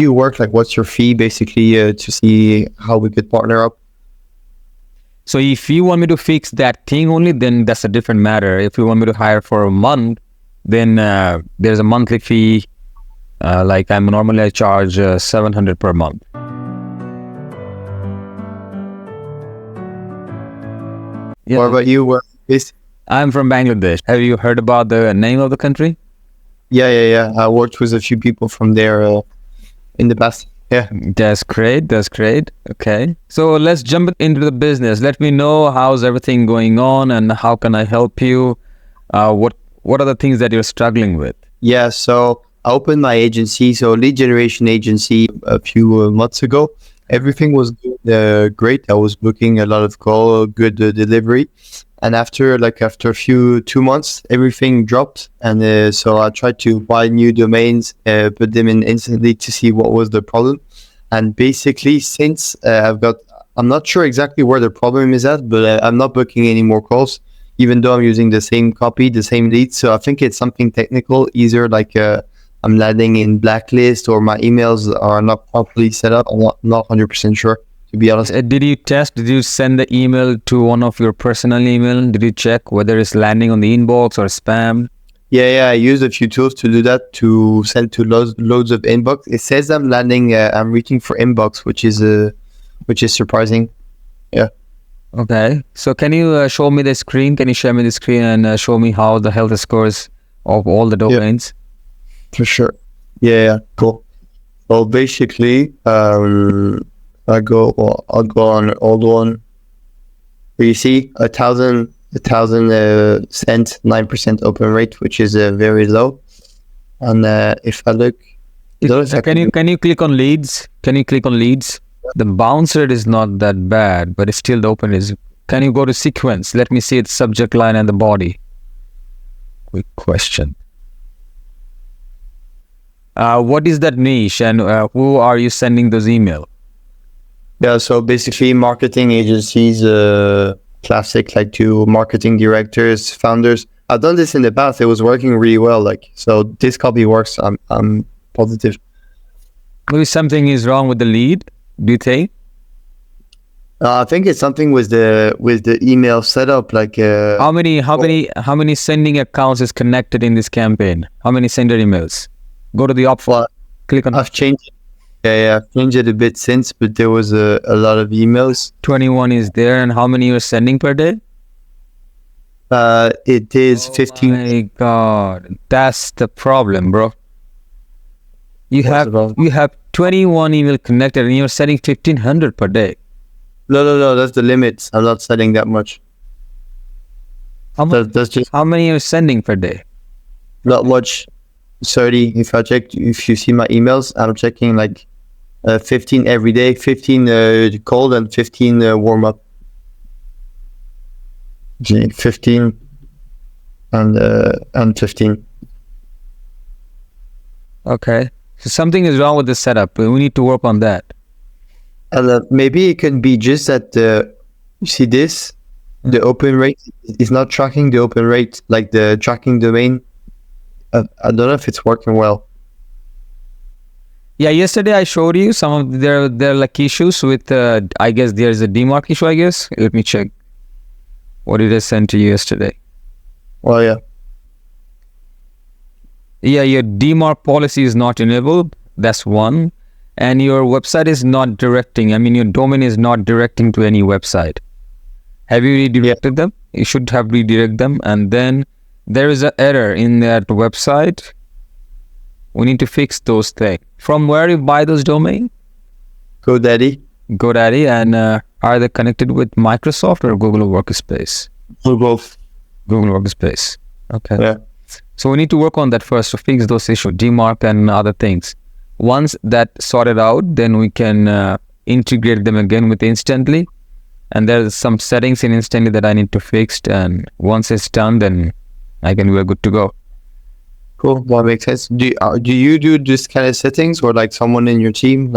You work like, what's your fee basically to see how we could partner up? So if you want me to fix that thing only, then that's a different matter. If you want me to hire for a month, then there's a monthly fee. Like I charge 700 per month. Yeah. What about you? Where is? I'm from Bangladesh. Have you heard about the name of the country? Yeah. I worked with a few people from there in the past. Yeah. That's great. Okay. So let's jump into the business. Let me know how's everything going on and how can I help you? What are the things that you're struggling with? Yeah. So I opened my agency, so lead generation agency, a few months ago. Everything was great. I was booking a lot of call, good delivery. And after 2 months, everything dropped. And so I tried to buy new domains, put them in instantly to see what was the problem. And basically, since I'm not sure exactly where the problem is at, but I'm not booking any more calls, even though I'm using the same copy, the same leads. So I think it's something technical, either I'm landing in blacklist or my emails are not properly set up. I'm not 100% sure, to be honest. Did you send the email to one of your personal email? Did you check whether it's landing on the inbox or spam? Yeah, I used a few tools to do that, to send to loads of inbox. It says I'm landing, I'm reaching for inbox, which is surprising. Yeah. Okay. So can you show me the screen? Can you share me the screen and show me how the health scores of all the domains? Yeah. For sure. Yeah, cool. Well, basically, I'll go on an old one. Where you see 1,000 cent, 9% open rate, which is very low. And if I look, can you click on leads? Can you click on leads? The bounce rate is not that bad, but it's still the open is. Can you go to sequence? Let me see its subject line and the body. Quick question. What is that niche and who are you sending those emails? Yeah, so basically marketing agencies, classic, like to marketing directors, founders. I've done this in the past. It was working really well. So this copy works. I'm positive. Maybe something is wrong with the lead. Do you think? I think it's something with the email setup. How many sending accounts is connected in this campaign? How many sender emails? Go to the option. Well, click on. I've changed it. Yeah, I've changed it a bit since, but there was a lot of emails. 21 is there, and how many you're sending per day? It is 15. Oh my God, that's the problem, bro. You have 21 email connected, and you're sending 1,500 per day. No, that's the limit. I'm not sending that much. How many you're sending per day? Not much. 30. If you see my emails, I'm checking 15 every day, 15 cold and 15 warm up. 15 and 15. Okay, so something is wrong with the setup. We need to work on that. And maybe it can be just that you see this, the open rate is not tracking the open rate, like the tracking domain. I don't know if it's working well. Yeah, yesterday I showed you some of their issues with. I guess there's a DMARC issue. I guess let me check. What did I send to you yesterday? Well, yeah. Yeah, your DMARC policy is not enabled. That's one, and your website is not directing. I mean, your domain is not directing to any website. Have you redirected them? You should have redirected them, and then there is an error in that website. We need to fix those things. From where you buy those domain? GoDaddy, and are they connected with Microsoft or Google Workspace? both. Google Workspace. Okay. Yeah. So we need to work on that first to fix those issues, DMARC and other things. Once that sorted out, then we can integrate them again with Instantly. And there's some settings in Instantly that I need to fix. And once it's done, then we're good to go. Cool. That makes sense. Do you do this kind of settings, or someone in your team?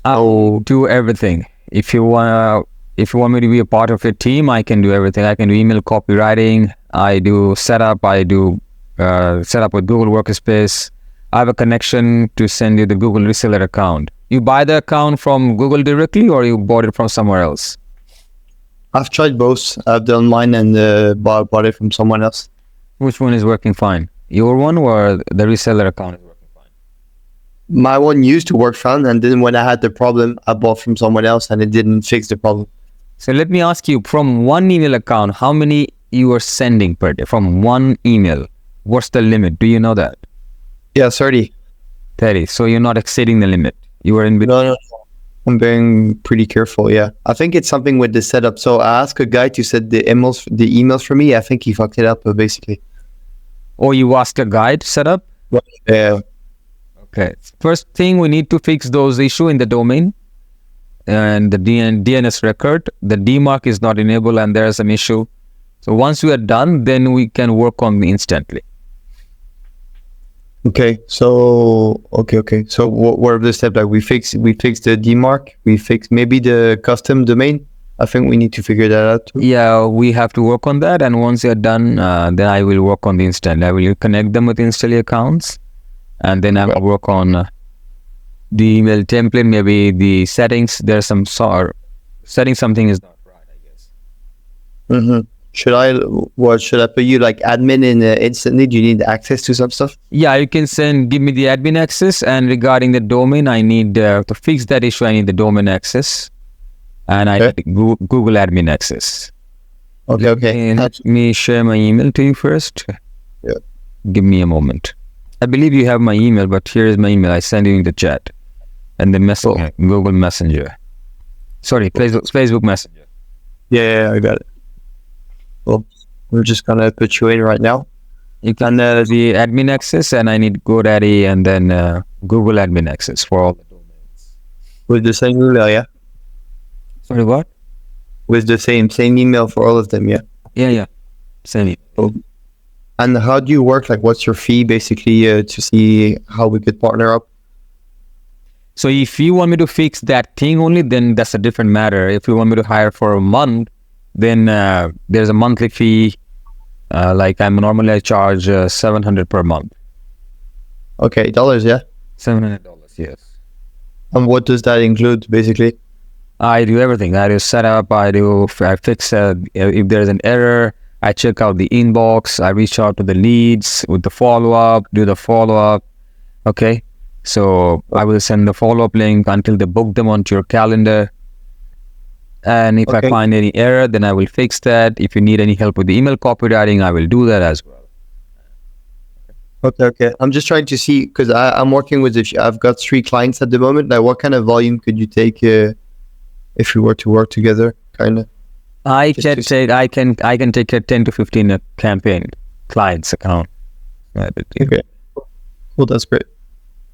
I'll do everything. If you want me to be a part of your team, I can do everything. I can do email copywriting. I do setup. I do setup with Google Workspace. I have a connection to send you the Google reseller account. You buy the account from Google directly, or you bought it from somewhere else? I've tried both. I've done mine and bought it from someone else. Which one is working fine? Your one or the reseller account is working fine? My one used to work fine, and then when I had the problem, I bought from someone else, and it didn't fix the problem. So let me ask you, from one email account, how many you are sending per day? From one email, what's the limit? Do you know that? Yeah, 30. 30. So you're not exceeding the limit. You are in between. No. I'm being pretty careful. Yeah, I think it's something with the setup. So I asked a guy to set the emails for me. I think he fucked it up basically. Or you asked a guy to set up? Yeah. Okay. First thing, we need to fix those issues in the domain and the DNS record. The DMARC is not enabled and there is an issue. So once we are done, then we can work on it instantly. Okay. So So what are the steps? Like we fix the DMARC. We fix maybe the custom domain. I think we need to figure that out too. Yeah, we have to work on that. And once you're done, then I will work on the install. I will connect them with install accounts. And then I will work on the email template, maybe the settings. There's some setting something is not right, I guess. Mm-hmm. Should I put you like admin in instantly? Do you need access to some stuff? Yeah, you can give me the admin access. And regarding the domain, I need to fix that issue. I need the domain access. And I need Google admin access. Okay. Let me share my email to you first. Yeah. Give me a moment. I believe you have my email, but here is my email. I send you in the chat. And the message, Google Messenger. Sorry, Facebook Messenger. Yeah, I got it. Well, we're just gonna put you in right now. You can the admin access, and I need GoDaddy and then Google admin access for all the domains. With the same email, yeah? Sorry, what? With the same email for all of them, yeah? Yeah. Same email. Oh. And how do you work? Like, what's your fee, basically, to see how we could partner up? So if you want me to fix that thing only, then that's a different matter. If you want me to hire for a month, then there's a monthly fee. I charge $700 per month. Okay, dollars, yeah? $700, yes. And what does that include, basically? I do everything. I do setup. I fix if there's an error. I check out the inbox. I reach out to the leads with the follow-up, do the follow-up. Okay. So I will send the follow-up link until they book them onto your calendar. And if I find any error, then I will fix that. If you need any help with the email copywriting, I will do that as well. Okay. I'm just trying to see, because I'm working with, I've got 3 clients at the moment. Like, what kind of volume could you take if we were to work together, kind of? I can take a 10 to 15 campaign clients account. Okay. Well, that's great.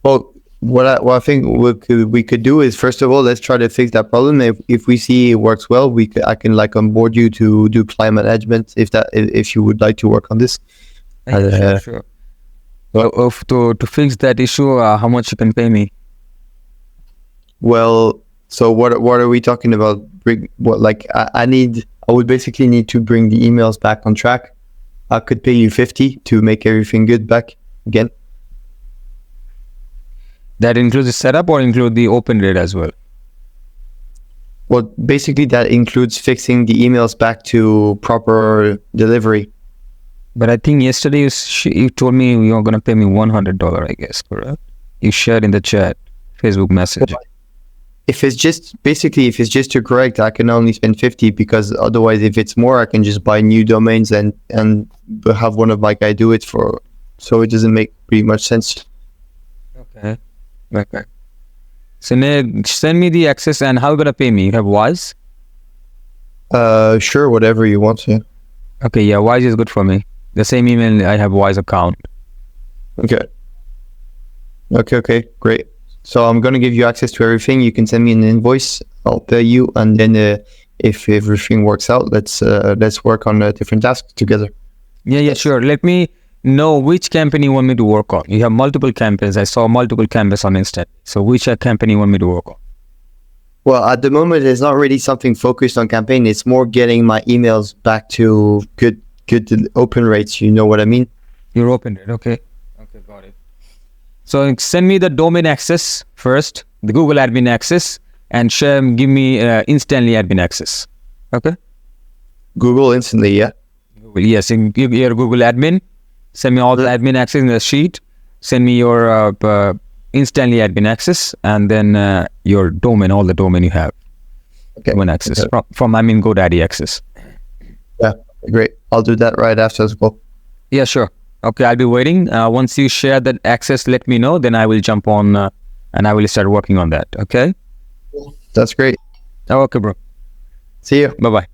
Well, what I think we could do is, first of all, let's try to fix that problem. If we see it works well, I can onboard you to do client management if you would like to work on this. Sure. Well, to fix that issue, how much you can pay me? Well, so what are we talking about? I would basically need to bring the emails back on track. I could pay you $50 to make everything good back again. That includes the setup or include the open rate as well? Well, basically that includes fixing the emails back to proper delivery. But I think yesterday you told me you were going to pay me $100, I guess, correct? You shared in the chat, Facebook message. If it's just to correct, I can only spend $50, because otherwise, if it's more, I can just buy new domains and have one of my guys do it for. So it doesn't make pretty much sense. Okay. So send me the access, and how are you gonna pay me? You have Wise? Sure, whatever you want to. Okay, yeah, Wise is good for me. The same email, I have Wise account. Okay, great. So I'm gonna give you access to everything. You can send me an invoice. I'll pay you, and then if everything works out, let's work on different tasks together. Yeah, sure. Let me know which campaign you want me to work on. You have multiple campaigns. I saw multiple campaigns on Insta. So which campaign you want me to work on? Well, at the moment, it's not really something focused on campaign. It's more getting my emails back to good open rates. You know what I mean? Your open rate, okay, got it. So send me the domain access first, the Google admin access, and give me instantly admin access. Okay. Google instantly, yeah. Yes, in your Google admin, send me all the admin access in the sheet. Send me your instantly admin access, and then your domain, all the domain you have. Okay. Domain access Okay. from GoDaddy access. Yeah, great. I'll do that right after as well. Yeah, sure. Okay, I'll be waiting. Once you share that access, let me know. Then I will jump on and I will start working on that. Okay. That's great. Okay, bro. See you. Bye bye.